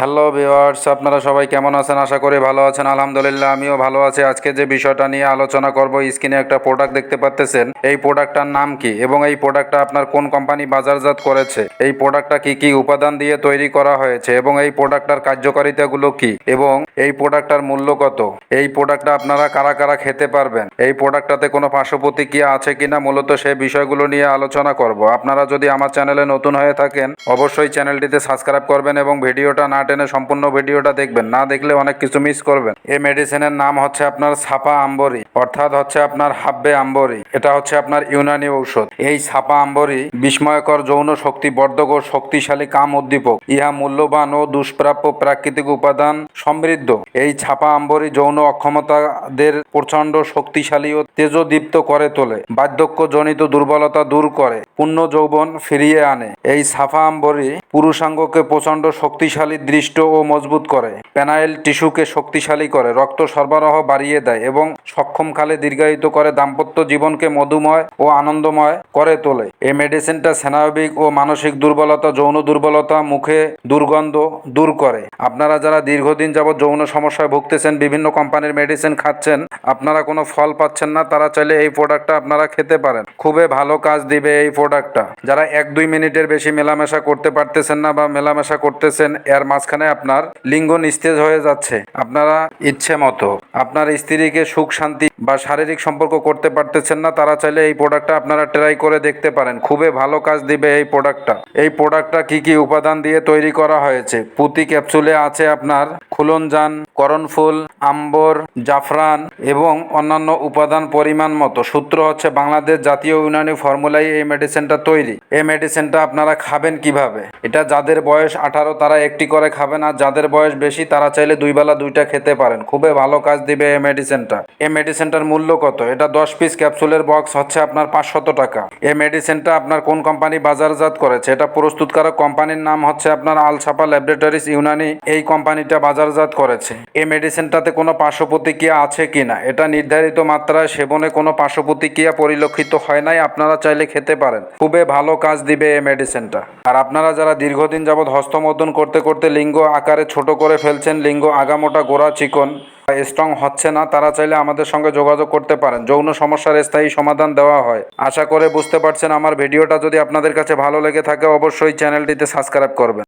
Hello viewers, আপনারা সবাই কেমন আছেন? আশা করি ভালো আছেন। আলহামদুলিল্লাহ আমিও ভালো আছি। আজকে যে বিষয়টা নিয়ে আলোচনা করব, স্ক্রিনে একটা প্রোডাক্ট দেখতে পাচ্ছেন। এই প্রোডাক্টটার নাম কি এবং এই প্রোডাক্টটা আপনার কোন কোম্পানি বাজারজাত করেছে, এই প্রোডাক্টটা কি কি উপাদান দিয়ে তৈরি করা হয়েছে এবং এই প্রোডাক্টটার কার্যকারিতাগুলো কি এবং এই প্রোডাক্টটার মূল্য কত, এই প্রোডাক্টটা আপনারা কারা কারা খেতে পারবেন, এই প্রোডাক্টটাতে কোনো পার্শ্ব প্রতিক্রিয়া আছে কিনা, মূলত সেই বিষয়গুলো নিয়ে আলোচনা করব। আপনারা যদি আমার চ্যানেলে নতুন হয়ে থাকেন অবশ্যই চ্যানেলটিতে সাবস্ক্রাইব করবেন এবং ভিডিওটা না টেনে সম্পূর্ণ ভিডিওটা দেখবেন, না দেখলে অনেক কিছু মিস করবেন। এই মেডিসিনের নাম হচ্ছে আপনার ছাপা আম্বরি, অর্থাৎ হচ্ছে আপনার হাব্বে আম্বরি। এটা হচ্ছে আপনার ইউনানি ঔষধ। এই ছাপা আম্বরি বিস্ময়কর যৌন শক্তি বর্ধক ও শক্তিশালী কাম উদ্দীপক। ইহা মূল্যবান ও দুষ্প্রাপ্য প্রাকৃতিক উপাদান সমৃদ্ধ। এই ছাপা আম্বরি যৌন অক্ষমতাদের প্রচণ্ড শক্তিশালী ও তেজদীপ্ত করে তোলে, বার্ধক্য জনিত দুর্বলতা দূর করে, পূর্ণ যৌবন ফিরিয়ে আনে। এই ছাপা আম্বরি পুরুষাঙ্গকে প্রচণ্ড শক্তিশালী দৃষ্ট ও মজবুত করে, পেনাইল টিস্যুকে শক্তিশালী করে, রক্ত সরবরাহ বাড়িয়ে দেয় এবং সক্ষমকালে দীর্ঘায়িত করে, দাম্পত্য জীবনকে মধুময় ও আনন্দময় করে তোলে। এই মেডিসিনটা স্নায়বিক ও মানসিক দুর্বলতা, যৌন দুর্বলতা, মুখে দুর্গন্ধ দূর করে। আপনারা যারা দীর্ঘদিন যাবৎ যৌন সমস্যায় ভুগতেছেন, বিভিন্ন কোম্পানির মেডিসিন খাচ্ছেন, আপনারা কোনো ফল পাচ্ছেন না, তারা চাইলে এই প্রোডাক্টটা আপনারা খেতে পারেন। খুবই ভালো কাজ দিবে এই প্রোডাক্টটা। যারা 1-2 মিনিটের বেশি মেলামেশা করতে পারতেছেন না বা মেলামেশা করতেছেন, এর মাঝখানে আপনার লিঙ্গ নিস্তেজ হয়ে যাচ্ছে, আপনারা ইচ্ছে মতো আপনার স্ত্রীকে সুখ শান্তি বা শারীরিক সম্পর্ক করতে পারতেছেন না, তারা চাইলে এই প্রোডাক্টটা আপনারা ট্রাই করে দেখতে পারেন। খুবই ভালো কাজ দিবে এই প্রোডাক্টটা। এই প্রোডাক্টটা কি কি উপাদান দিয়ে তৈরি করা হয়েছে? প্রতি ক্যাপসুলে আছে আপনার খুলনজান, করণফুল, আম্বর, জাফরান এবং অন্যান্য উপাদান পরিমাণ মতো। সূত্র হচ্ছে বাংলাদেশ জাতীয় ইউনানি ফর্মুলায় এই মেডিসিনটা তৈরি। এই মেডিসিনটা আপনারা খাবেন কিভাবে? এটা যাদের বয়স 18 তারা একটি করে খাবেন, আর যাদের বয়স বেশি তারা চাইলে 2 বেলা 2টা খেতে পারেন। খুবই ভালো কাজ দিবে এই মেডিসিনটা। এই মেডিসিনটার মূল্য কত? এটা 10 পিস ক্যাপসুলের বক্স হচ্ছে আপনার 500 টাকা। এই মেডিসিনটা আপনার কোন কোম্পানি বাজারজাত করেছে? এটা প্রস্তুতকারক কোম্পানির নাম হচ্ছে আপনার আলছাপা ল্যাবরেটরিজ ইউনানি, এই কোম্পানিটা বাজারজাত করেছে। এই মেডিসিনটাতে কোনো পার্শ্ব প্রতিক্রিয়া আছে কিনা, এটা নির্ধারিত মাত্রায় সেবনে কোনো পার্শ্ব প্রতিক্রিয়া পরিলক্ষিত হয় নাই, আপনারা চাইলে খেতে পারেন। খুবই ভালো কাজ দিবে এই মেডিসিনটা। আর আপনারা যারা দীর্ঘদিন যাবৎ হস্তমৈথুন করতে করতে লিঙ্গ আকারে ছোট করে ফেলছেন, লিঙ্গ আগামোটা গোড়া চিকন স্ট্রং হচ্ছে না, তারা চাইলে আমাদের সঙ্গে যোগাযোগ করতে পারেন। যৌন সমস্যার স্থায়ী সমাধান দেওয়া হয়। আশা করে বুঝতে পারছেন। আমার ভিডিওটা যদি আপনাদের কাছে ভালো লেগে থাকে অবশ্যই চ্যানেলটিতে সাবস্ক্রাইব করবেন।